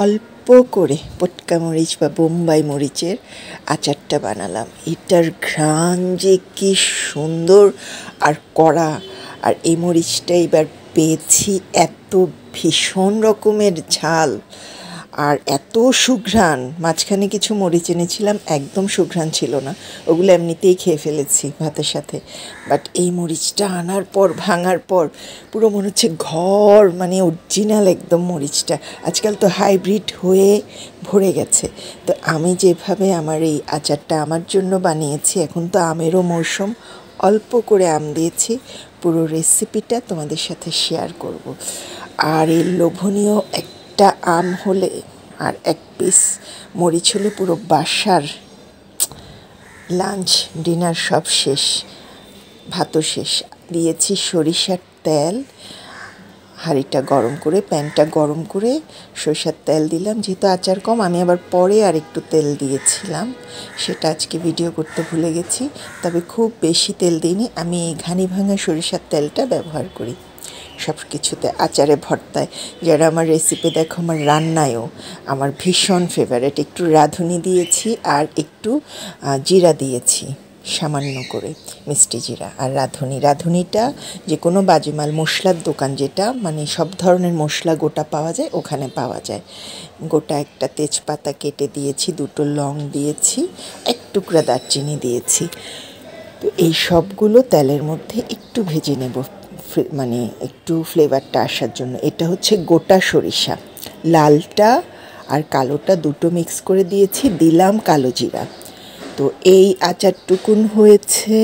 অল্প করে পটকা মরিচ বা বোম্বাই মরিচের আচারটা বানালাম। এটার ঘ্রাণ যে কি সুন্দর আর কড়া, আর এই মরিচটা এবার পেয়েছি এত ভীষণ রকমের ঝাল আর এত সুঘ্রাণ। মাঝখানে কিছু মরিচ এনেছিলাম, একদম সুঘ্রাণ ছিল না, ওগুলো এমনিতেই খেয়ে ফেলেছি ভাতের সাথে। বাট এই মরিচটা আনার পর, ভাঙার পর পুরো মনে হচ্ছে ঘর, মানে অরিজিনাল একদম মরিচটা। আজকাল তো হাইব্রিড হয়ে ভরে গেছে। তো আমি যেভাবে আমার এই আচারটা আমার জন্য বানিয়েছি, এখন তো আমেরও মৌসুম, অল্প করে আম দিয়েছি, পুরো রেসিপিটা তোমাদের সাথে শেয়ার করব। আর এই লোভনীয় একটা আম হলে আর এক পিস মরিচ হলে পুরো বাসার লাঞ্চ ডিনার সব শেষ, ভাতও শেষ। দিয়েছি সরিষার তেল, হাঁড়িটা গরম করে, প্যানটা গরম করে সরিষার তেল দিলাম। যেহেতু আচার কম, আমি আবার পরে আর একটু তেল দিয়েছিলাম, সেটা আজকে ভিডিও করতে ভুলে গেছি। তবে খুব বেশি তেল দিইনি, আমি এই ঘানি ভাঙা সরিষার তেলটা ব্যবহার করি সব কিছুতে, আচারে, ভর্তায়। যারা আমার রেসিপি দেখো, আমার রান্নায়ও আমার ভীষণ ফেভারিট। একটু রাঁধুনি দিয়েছি আর একটু জিরা দিয়েছি সামান্য করে, মিষ্টি জিরা আর রাঁধুনিটা যে কোনো বাজিমাল মশলার দোকান, যেটা মানে সব ধরনের মশলা গোটা পাওয়া যায়, ওখানে পাওয়া যায়। গোটা একটা তেজপাতা কেটে দিয়েছি, দুটো লং দিয়েছি, এক টুকরা দারচিনি দিয়েছি। তো এই সবগুলো তেলের মধ্যে একটু ভেজে নেব, মানে একটু ফ্লেভারটা আসার জন্য। এটা হচ্ছে গোটা সরিষা, লালটা আর কালোটা দুটো মিক্স করে দিয়েছি, দিলাম কালো জিরা। তো এই আচারটুকুন হয়েছে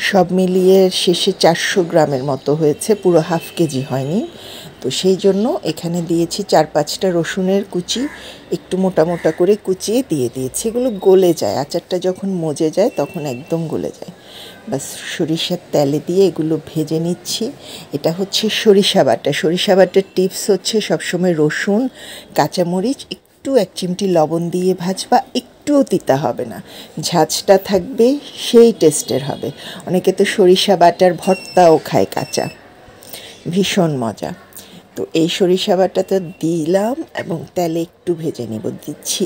সব মিলিয়ে শেষে 400 গ্রামের মতো হয়েছে, পুরো হাফ কেজি হয়নি। তো সেই জন্য এখানে দিয়েছি 4-5টা রসুনের কুচি, একটু মোটা মোটা করে কুচিয়ে দিয়ে দিয়েছি। এগুলো গলে যায়, আচারটা যখন মজে যায় তখন একদম গলে যায়। বাস সরিষার তেলে দিয়ে এগুলো ভেজে নিচ্ছি। এটা হচ্ছে সরিষা বাটা। সরিষা বাটার টিপস হচ্ছে সবসময় রসুন, কাঁচামরিচ, একটু 1 চিমটি লবণ দিয়ে ভাজবা, একটুও তিতা হবে না, ঝাঁঝটা থাকবে, সেই টেস্টের হবে। অনেকে তো সরিষা বাটার ভর্তাও খায় কাঁচা, ভীষণ মজা। তো এই সরিষা বাটাটা দিলাম এবং তেলে একটু ভেজে নেব। দিচ্ছি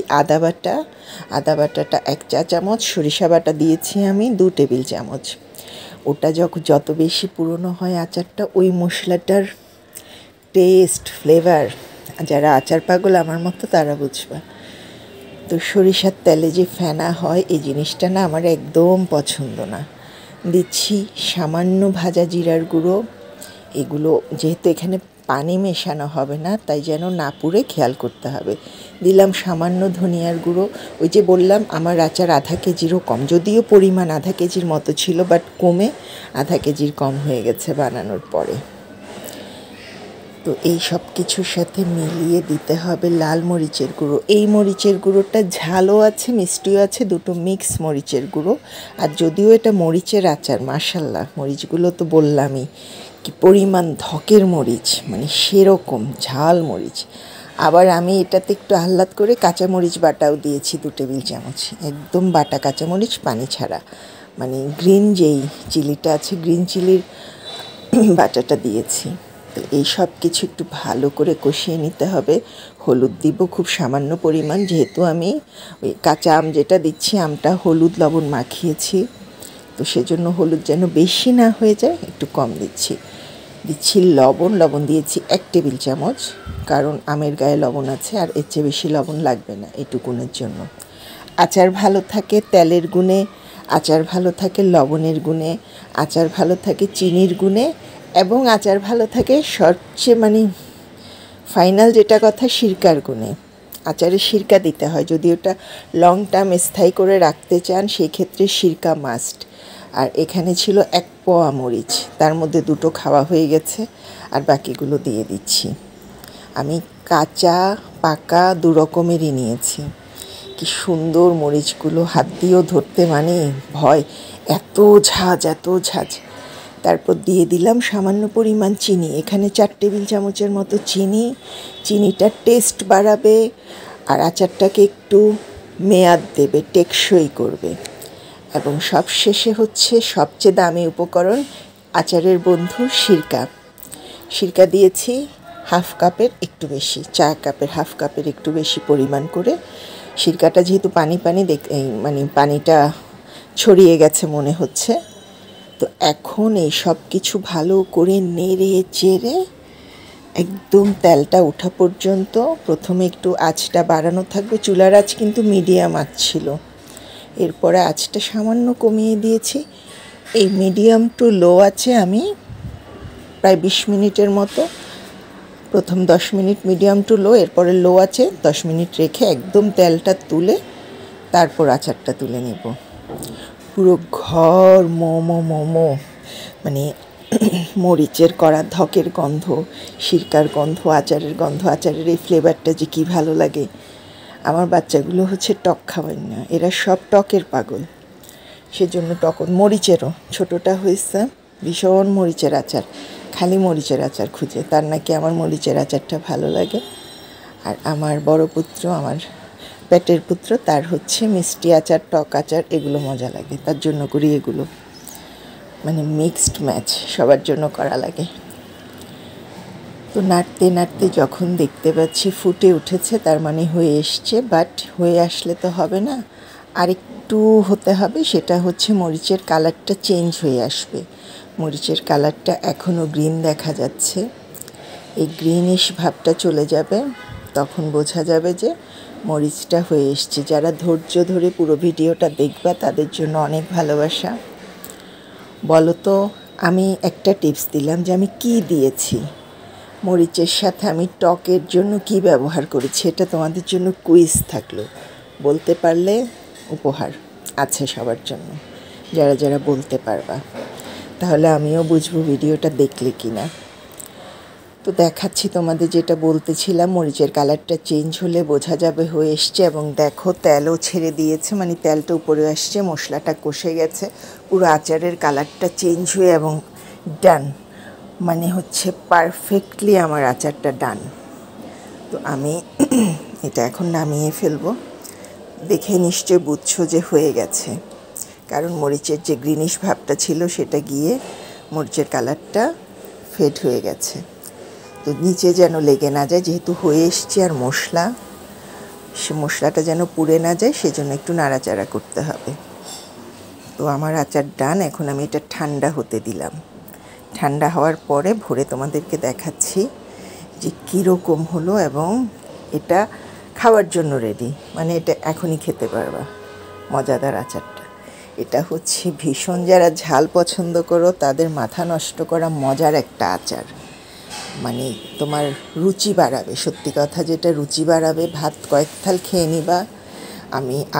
আদা বাটাটা 1 চা চামচ, সরিষা বাটা দিয়েছি আমি 2 টেবিল চামচ। ওটা যত বেশি পুরনো হয় আচারটা, ওই মশলাটার টেস্ট, ফ্লেভার, যারা আচার পাগল আমার মতো তারা বুঝবা। তো সরিষার তেলে যে ফেনা হয়, এই জিনিসটা না আমার একদম পছন্দ না। দিচ্ছি সামান্য ভাজা জিরার গুঁড়ো। এগুলো যেহেতু এখানে পানি মেশানো হবে না, তাই যেন না পুড়ে খেয়াল করতে হবে। দিলাম সামান্য ধনিয়ার গুঁড়ো। ওই যে বললাম আমার আচার আধা কেজিরও কম, যদিও পরিমাণ আধা কেজির মতো ছিল, বাট কমে আধা কেজির কম হয়ে গেছে বানানোর পরে। তো এই সব কিছুর সাথে মিলিয়ে দিতে হবে লাল মরিচের গুঁড়ো। এই মরিচের গুঁড়োটা ঝালও আছে, মিষ্টিও আছে, দুটো মিক্স মরিচের গুঁড়ো। আর যদিও এটা মরিচের আচার, মাশাল্লাহ মরিচগুলো তো বললামই কি পরিমাণ ধকের মরিচ, মানে সেরকম ঝাল মরিচ। আবার আমি এটাতে একটু আহ্লাদ করে কাঁচামরিচ বাটাও দিয়েছি 2 টেবিল চামচ, একদম বাটা কাঁচামরিচ, পানি ছাড়া। মানে গ্রিন যেই চিলিটা আছে, গ্রিন চিলির বাটাটা দিয়েছি। তো এই সব কিছু একটু ভালো করে কষিয়ে নিতে হবে। হলুদ দিব খুব সামান্য পরিমাণ, যেহেতু আমি ওই কাঁচা আম যেটা দিচ্ছি, আমটা হলুদ লবণ মাখিয়েছি, তো সেজন্য হলুদ যেন বেশি না হয়ে যায়, একটু কম দিচ্ছি লবণ দিয়েছি 1 টেবিল চামচ, কারণ আমের গায়ে লবণ আছে, আর এর চেয়ে বেশি লবণ লাগবে না এটুকুনের জন্য। আচার ভালো থাকে তেলের গুণে, আচার ভালো থাকে লবণের গুণে, আচার ভালো থাকে চিনির গুণে, এবং আচার ভালো থাকে সবচেয়ে মানে ফাইনাল যেটা কথা, সিরকার গুণে। আচারে সিরকা দিতে হয়, যদি ওটা লং টার্ম স্থায়ী করে রাখতে চান, সেই ক্ষেত্রে সিরকা মাস্ট। আর এখানে ছিল 1 পোয়া মরিচ, তার মধ্যে 2টো খাওয়া হয়ে গেছে, আর বাকিগুলো দিয়ে দিচ্ছি। আমি কাঁচা পাকা 2 রকমেরই নিয়েছি। কি সুন্দর মরিচগুলো, হাত দিয়েও ধরতে মানে ভয়, এত ঝাঁঝ। তারপর দিয়ে দিলাম সামান্য পরিমাণ চিনি, এখানে 4 টেবিল চামচের মতো চিনিটা টেস্ট বাড়াবে আর আচারটাকে একটু মেয়াদ দেবে, টেকসই করবে। এবং সব শেষে হচ্ছে সবচেয়ে দামি উপকরণ, আচারের বন্ধু সিরকা দিয়েছি হাফ কাপের একটু বেশি, চা কাপের হাফ কাপের একটু বেশি পরিমাণ করে। সিরকাটা যেহেতু পানি পানি মানে পানিটা ছড়িয়ে গেছে মনে হচ্ছে। তো এখন এই সব কিছু ভালো করে নেড়ে চেড়ে একদম তেলটা ওঠা পর্যন্ত প্রথমে একটু আঁচটা বাড়ানো থাকবে। চুলার আঁচ কিন্তু মিডিয়াম আঁচ ছিল, এরপরে আঁচটা সামান্য কমিয়ে দিয়েছি। এই মিডিয়াম টু লো আছে আমি প্রায় 20 মিনিটের মতো, প্রথম 10 মিনিট মিডিয়াম টু লো, এরপরে লো আছে 10 মিনিট রেখে একদম তেলটা তুলে তারপর আচারটা তুলে নেব। পুরো ঘর মোমো মোমো, মানে মরিচের কড়া ধকের গন্ধ, সিরকার গন্ধ, আচারের গন্ধ। আচারের এই ফ্লেভারটা যে কী ভালো লাগে। আমার বাচ্চাগুলো হচ্ছে টক খাওয়ায় না, এরা সব টকের পাগল, সেজন্য টক। মরিচেরও ছোটোটা হয়েছে ভীষণ মরিচের আচার, খালি মরিচের আচার খুঁজে, তার নাকি আমার মরিচের আচারটা ভালো লাগে। আর আমার বড় পুত্র, আমার পেটের পুত্র, তার হচ্ছে মিষ্টি আচার, টক আচার, এগুলো মজা লাগে, তার জন্য করি এগুলো। মানে মিক্সড ম্যাচ সবার জন্য করা লাগে। তো নাড়তে নাড়তে যখন দেখতে পাচ্ছি ফুটে উঠেছে, তার মানে হয়ে এসছে। বাট হয়ে আসলে তো হবে না, আরেকটু হতে হবে। সেটা হচ্ছে মরিচের কালারটা চেঞ্জ হয়ে আসবে। মরিচের কালারটা এখনও গ্রিন দেখা যাচ্ছে, এই গ্রিনিশ ভাবটা চলে যাবে, তখন বোঝা যাবে যে মরিচটা হয়ে এসছে। যারা ধৈর্য ধরে পুরো ভিডিওটা দেখবা তাদের জন্য অনেক ভালোবাসা। বলো তো, আমি একটা টিপস দিলাম যে আমি কি দিয়েছি মরিচের সাথে, আমি টকের জন্য কি ব্যবহার করেছি, এটা তোমাদের জন্য কুইজ থাকলো। বলতে পারলে উপহার আছে সবার জন্য, যারা যারা বলতে পারবা, তাহলে আমিও বুঝবো ভিডিওটা দেখলে কি না। তো দেখাচ্ছি তোমাদের, যেটা বলতেছিলাম, মরিচের কালারটা চেঞ্জ হলে বোঝা যাবে হয়ে এসছে। এবং দেখো তেলও ছেড়ে দিয়েছে, মানে তেলটা উপরে আসছে, মশলাটা কষে গেছে, পুরো আচারের কালারটা চেঞ্জ হয়ে এবং ডান, মানে হচ্ছে পারফেক্টলি আমার আচারটা ডান। তো আমি এটা এখন নামিয়ে ফেলবো। দেখে নিশ্চয় বুঝছো যে হয়ে গেছে, কারণ মরিচের যে গ্রিনিশ ভাবটা ছিল সেটা গিয়ে মরিচের কালারটা ফেড হয়ে গেছে। তো নিচে যেন লেগে না যায়, যেহেতু হয়ে এসছে, আর সে মশলাটা যেন পুড়ে না যায়, সেজন্য একটু নাড়াচাড়া করতে হবে। তো আমার আচার ডান। এখন আমি এটা ঠান্ডা হতে দিলাম। ঠান্ডা হওয়ার পরে ভরে তোমাদেরকে দেখাচ্ছি যে কীরকম হলো, এবং এটা খাওয়ার জন্য রেডি, মানে এটা এখনই খেতে পারবা। মজাদার আচারটা এটা হচ্ছে ভীষণ, যারা ঝাল পছন্দ করো তাদের মাথা নষ্ট করা মজার একটা আচার। মানে তোমার রুচি বাড়াবে, সত্যি কথা যেটা রুচি বাড়াবে। ভাত কয়েক থাল খেয়ে নিবা।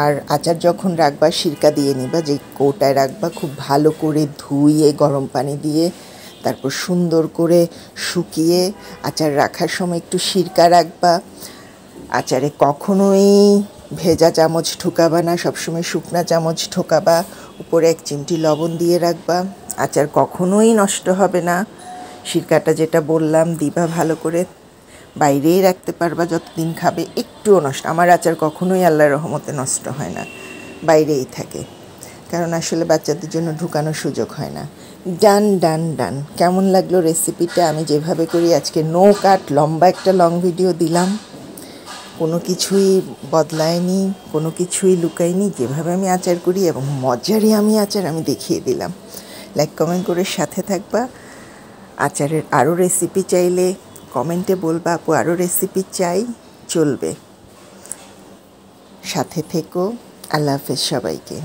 আর আচার যখন রাখবা সিরকা দিয়ে নিবা, যে কৌটায় রাখবা, খুব ভালো করে ধুইয়ে গরম পানি দিয়ে তারপর সুন্দর করে শুকিয়ে আচার রাখার সময় একটু সিরকা রাখবা। আচারে কখনোই ভেজা চামচ ঢোকাবা না, সবসময় শুকনা চামচ ঢোকাবা। উপরে 1 চিমটি লবণ দিয়ে রাখবা, আচার কখনোই নষ্ট হবে না। সিরকাটা যেটা বললাম দিবা ভালো করে, বাইরেই রাখতে পারবা যতদিন খাবে, একটুও নষ্ট। আমার আচার কখনোই আল্লাহর রহমতে নষ্ট হয় না, বাইরেই থাকে, কারণ আসলে বাচ্চাদের জন্য ঢুকানোর সুযোগ হয় না। ডান ডান ডান। কেমন লাগলো রেসিপিটা? আমি যেভাবে করি, আজকে নো কাট লম্বা একটা লং ভিডিও দিলাম, কোনো কিছুই বদলায়নি, কোনো কিছুই লুকাইনি, যেভাবে আমি আচার করি এবং মজারই আমি আচার আমি দেখিয়ে দিলাম। লাইক কমেন্ট করে সাথে থাকবা। আচারের আরও রেসিপি চাইলে কমেন্টে বলবা, আপু আরও রেসিপি চাই, চলবে। সাথে থেকো। আল্লাহ হাফেজ সবাইকে।